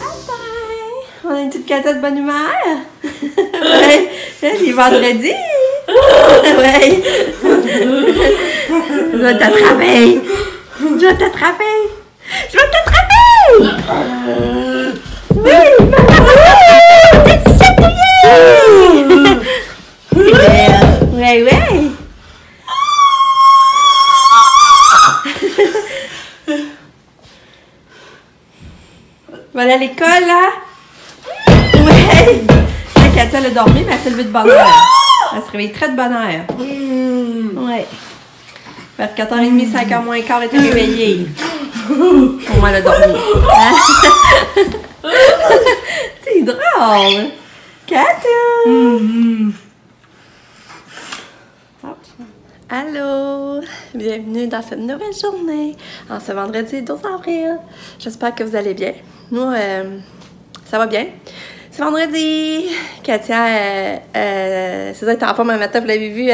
Matin! On a une petite cadeau de bonne humeur! Ouais, c'est vendredi! Ouais! Je vais t'attraper! Je vais t'attraper! Je vais t'attraper! Oui! Maman! T'es chatouillée! Ouais, ouais! Voilà l'école, là! Ouais! La Katia, elle a dormi, mais elle s'est levée de bonne heure. Elle se réveille très de bonne heure. Ouais. Vers 4h30, 5h moins quart, elle était réveillée. Au moins, elle a dormi. Hein? T'es drôle! Katia! Allô! Bienvenue dans cette nouvelle journée, en ce vendredi 12 avril. J'espère que vous allez bien. Nous, ça va bien. C'est vendredi! Katia, c'est ça, elle était en forme un matin, vous l'avez vu.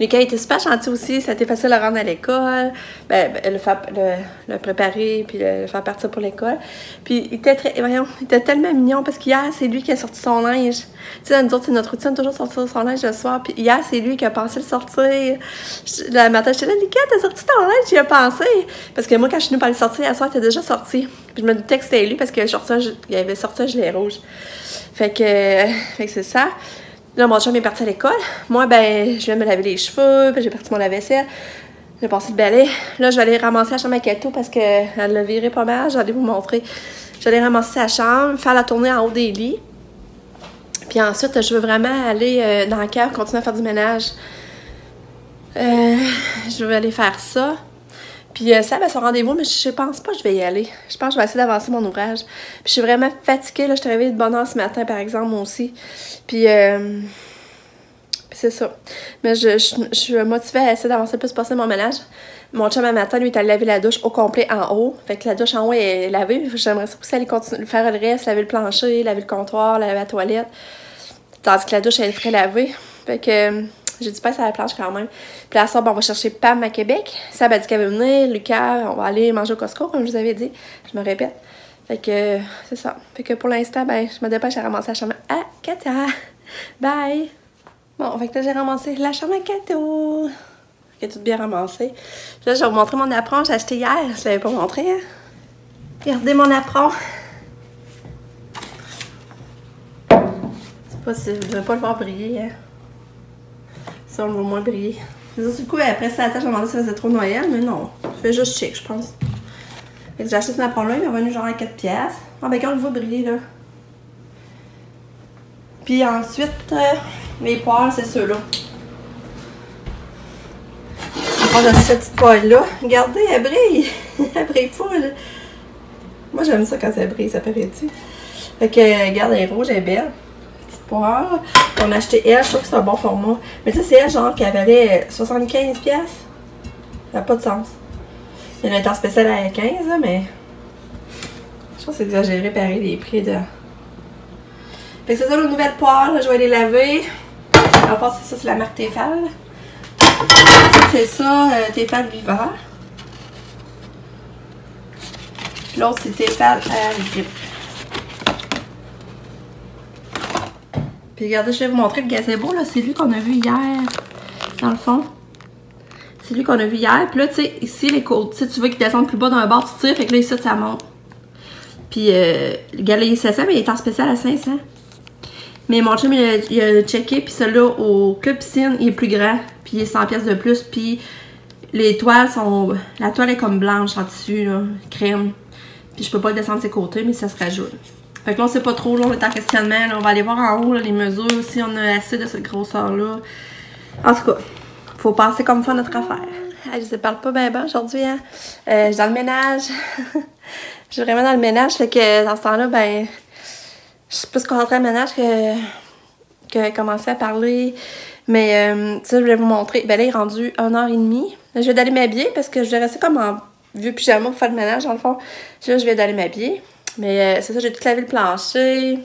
Lucas était super gentil aussi, ça a été facile à rendre à l'école, le préparer, puis le faire partir pour l'école. Puis il était tellement mignon parce qu'hier, c'est lui qui a sorti son linge. Tu sais, nous autres, c'est notre routine, toujours sortir son linge le soir. Puis hier, c'est lui qui a pensé le sortir. Le matin, j'étais là, Lucas, t'as sorti ton linge, j'y ai pensé. Parce que moi, quand je suis venue pour aller sortir, la soir, il était déjà sorti. Puis je me doutais que c'était lui parce qu'il avait sorti un gilet rouge. Fait que c'est ça. Là, mon chum est parti à l'école. Moi, ben, je viens me laver les cheveux, puis j'ai parti mon lave-vaisselle. J'ai passé le balai. Là, je vais aller ramasser la chambre à Kato parce qu'elle l'a viré pas mal. J'allais vous montrer. J'allais ramasser sa chambre, faire la tournée en haut des lits. Puis ensuite, je veux vraiment aller dans le cave, continuer à faire du ménage. Je vais aller faire ça. Puis ça, ben, son rendez-vous, mais je pense pas que je vais y aller. Je pense que je vais essayer d'avancer mon ouvrage. Puis je suis vraiment fatiguée, là. Je suis réveillée de bonne heure ce matin, par exemple, moi aussi. Puis c'est ça. Mais je suis motivée à essayer d'avancer le plus possible mon ménage. Mon chum, un matin, lui, est allé laver la douche au complet en haut. Fait que la douche en haut est lavée. J'aimerais ça aussi aller continuer, faire le reste, laver le plancher, laver le comptoir, laver la toilette. Tandis que la douche, elle est très lavée. Fait que j'ai du pain sur la planche quand même. Puis là, ça, bon, on va chercher Pam à Québec. Sab a dit qu'elle veut venir. Lucas, on va aller manger au Costco, comme je vous avais dit. Je me répète. Fait que c'est ça. Fait que pour l'instant, ben, je me dépêche à ramasser la chambre à Katia. Bye! Bon, fait que là, j'ai ramassé la chambre à Kato. Qui est toute bien ramassée. Puis là, je vais vous montrer mon apron que j'ai acheté hier. Je ne l'avais pas montré, hein? Regardez mon apron. Je sais pas si vous ne devez pas le voir briller, hein? Ça, on le voit moins briller. Du coup, après ça, je me demandais si ça faisait trop Noël, mais non. Ça fait juste chic, je pense. Fait que j'ai acheté ce apron-là, il est revenu genre à 4$. Ah, ben, quand on le voit briller, là. Puis ensuite, mes poils, c'est ceux-là. On prend cette petite poêle-là. Regardez, elle brille. Elle brille full. Moi, j'aime ça quand ça brille, ça paraît-tu. Fait que, regarde, elle est rouge, elle est belle. Poire. On a acheté elle, je trouve que c'est un bon format. Mais tu sais, c'est elle genre qui avait 75$. Ça n'a pas de sens. Il y en a un temps spécial à 15$, là, mais je pense que c'est exagéré pareil les prix de. Fait que c'est ça nos nouvelles poires, je vais les laver. En fait, c'est ça, c'est la marque Tefal. C'est ça, Tefal Vivant. L'autre, c'est Tefal Grip. Puis regardez, je vais vous montrer le gazebo, là. C'est lui qu'on a vu hier, dans le fond. C'est lui qu'on a vu hier. Puis là, tu sais, ici, les côtes, tu veux qu'il descende plus bas d'un bord, tu tires. Fait que là, ici, ça monte. Puis, le gars, il est 700, mais il est en spécial à 500. Mais mon chum, il a checké. Puis celui-là, au Club Piscine, il est plus grand. Puis il est 100$ de plus. Puis les toiles sont... La toile est comme blanche en tissu, là, crème. Puis je peux pas le descendre de ses côtés, mais ça se rajoute. Fait que là, on sait pas trop, là, on est en questionnement. Là, on va aller voir en haut là, les mesures, si on a assez de cette grosseur-là. En tout cas, faut passer comme ça notre affaire. Je ne parle pas bien aujourd'hui, hein. Je suis dans le ménage. Je suis vraiment dans le ménage, fait que dans ce temps-là, ben, je suis plus concentrée dans le ménage que commencer à parler. Mais, ça, je voulais vous montrer. Ben là, il est rendu 1h30. Là, je vais d'aller m'habiller parce que je vais rester comme en vieux pyjama pour faire le ménage, dans le fond. Là, je vais d'aller m'habiller. Mais c'est ça, j'ai tout lavé le plancher.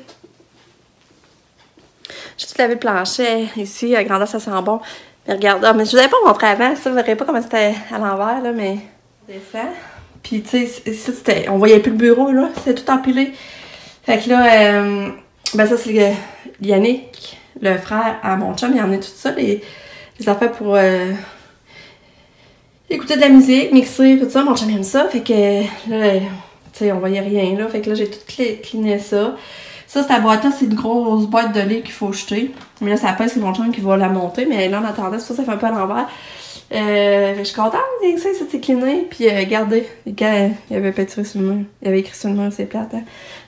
J'ai tout lavé le plancher. Ici, à grandeur, ça sent bon. Mais regarde, mais je vous avais pas montré avant. Ça, vous verrez pas comment c'était à l'envers, là, mais... Descend. Puis tu sais, on voyait plus le bureau, là. C'était tout empilé. Fait que là, ben ça c'est Yannick, le frère à mon chum, il en est tout ça, les affaires pour écouter de la musique, mixer, tout ça. Mon chum aime ça. Fait que là, tu sais, on voyait rien, là. Fait que là, j'ai tout cliné ça. Ça, cette boîte-là, c'est une grosse boîte de lait qu'il faut jeter. Mais là, ça pèse, c'est mon chum qui va la monter. Mais là, en attendant, ça fait un peu à l'envers. Je suis contente, ça s'est cliné. Puis, regardez, il avait peinturé sur le mur. Il avait écrit sur le mur, c'est plate, hein.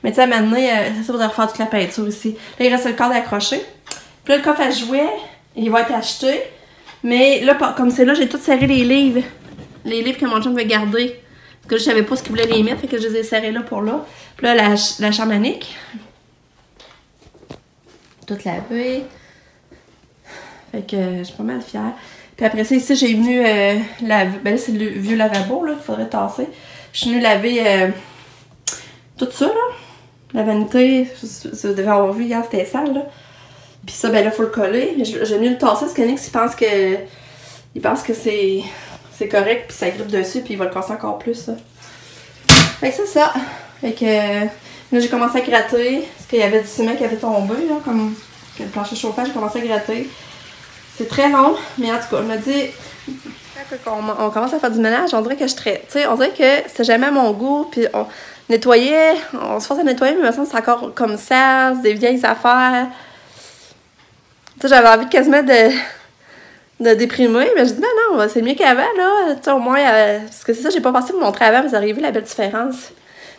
Mais tu sais, maintenant, ça va refaire toute la peinture ici. Là, il reste le cadre accroché. Puis là, le coffre à jouets, il va être acheté. Mais là, comme c'est là, j'ai tout serré les livres. Les livres que mon chum veut garder. Parce que là, je savais pas ce qu'il voulait les mettre. Fait que je les ai serrés là pour là. Puis là, la chambre à Nick. Toute lavée. Fait que je suis pas mal fière. Puis après ça, ici, j'ai venu laver. Ben là, c'est le vieux lavabo là qu'il faudrait tasser. Je suis venue laver tout ça, là. La vanité. Vous devez avoir vu hier, c'était sale, là. Puis ça, ben là, faut le coller. Mais j'ai venu le tasser parce que Nick, il pense que c'est correct. Puis ça grippe dessus. Puis il va le casser encore plus, ça. Fait que c'est ça. Fait que là, j'ai commencé à gratter. Parce qu'il y avait du ciment qui avait tombé, là. Comme le plancher chauffant, j'ai commencé à gratter. C'est très long, mais en tout cas, je me dis, quand on commence à faire du ménage, on dirait que je traite. Tu sais, on dirait que c'est jamais à mon goût, puis on nettoyait, on se force à nettoyer, mais il me semble que c'est encore comme ça, c'est des vieilles affaires. Tu sais, j'avais envie quasiment de déprimer, mais je dis non, c'est mieux qu'avant, là. Tu sais, au moins, parce que c'est ça, j'ai pas pensé vous montrer avant, mais vous avez vu la belle différence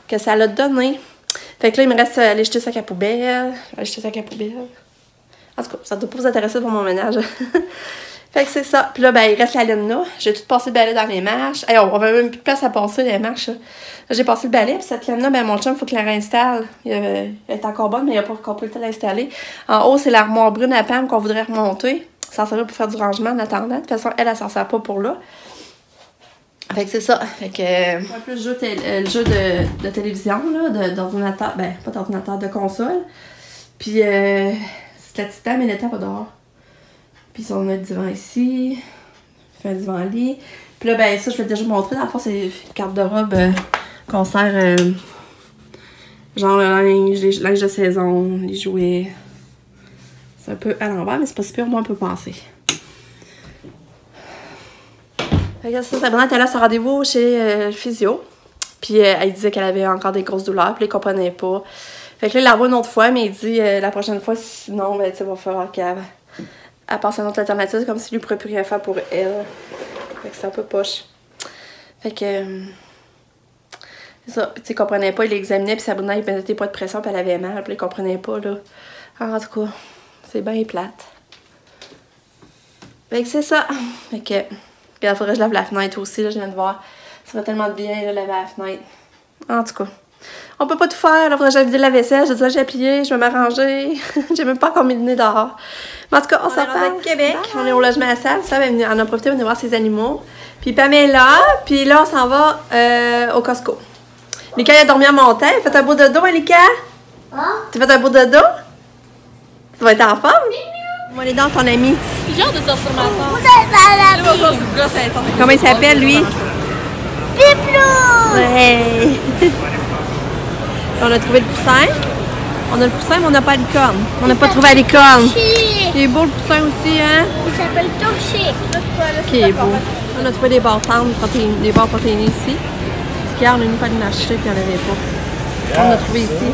que ça l'a donné. Fait que là, il me reste à aller jeter le sac à poubelle. Je vais aller jeter le sac à poubelle. En tout cas, ça ne doit pas vous intéresser pour mon ménage. Fait que c'est ça. Puis là, ben, il reste la laine là. J'ai tout passé le balai dans les marches. Hey, on avait même plus de place à passer les marches. Là, j'ai passé le balai. Puis cette laine-là, ben, mon chum, il faut qu'il la réinstalle. Elle est encore bonne, mais il n'a pas encore pris le temps d'installer. En haut, c'est l'armoire brune à Pam qu'on voudrait remonter. Ça servirait pour faire du rangement en attendant. De toute façon, elle s'en sert pas pour là. Fait que c'est ça. Fait que. Un peu le jeu de télévision, là, d'ordinateur. Ben, pas d'ordinateur, de console. Puis, c'est la petite dame, elle était pas dehors. Puis on a le divan ici. On fait un divan lit. Puis là, ben ça, je l'ai déjà montré. Dans le fond, c'est une garde-robe qu'on sert genre le linge de saison, les jouets. C'est un peu à l'envers, mais c'est pas si pire, moi, on peut penser. Fait que ça, Sabrina était là à son rendez-vous chez le physio. Puis elle disait qu'elle avait encore des grosses douleurs, puis elle comprenait pas. Fait que là, il la revoit une autre fois, mais il dit la prochaine fois, sinon, ben, tu sais, il va falloir qu'elle passe à une autre alternative, comme s'il lui pourrait plus rien faire pour elle. Fait que c'est un peu poche. Fait que. C'est ça. Tu sais, il comprenait pas, il l'examinait, puis Sabrina, il mettait pas de pression, puis elle avait mal, puis il comprenait pas, là. En tout cas, c'est bien plate. Fait que c'est ça. Fait que. Puis il faudrait que je lave la fenêtre aussi, là, je viens de voir. Ça va tellement de bien, là, laver la fenêtre. En tout cas. On peut pas tout faire, là, faudrait que j'aille vider la vaisselle, j'ai déjà plié, je vais m'arranger. J'ai même pas encore mis le nez dehors. Mais en tout cas, on s'en va de Québec. Bye. On est au logement à salle, ça, on en a profité pour venir voir ses animaux. Puis Pamela, puis là, on s'en va au Costco. Lika, elle a dormi à mon tête. Fais un beau dodo, hein, Lika? Hein? Tu fais un beau dodo? Tu vas être en forme? On va aller dans ton ami. J'ai hâte de sortir ma tante. Comment il s'appelle, lui? Piplou! Ouais! On a trouvé le poussin. On a le poussin, mais on n'a pas la licorne. On n'a pas trouvé la licorne. Il est beau le poussin aussi, hein? Il s'appelle Toxic. Qui est beau. On a trouvé des barres tendres, des barres protéinées ici. Parce qu'hier, on a mis pas de marché, puis on n'avait pas. On a trouvé ici.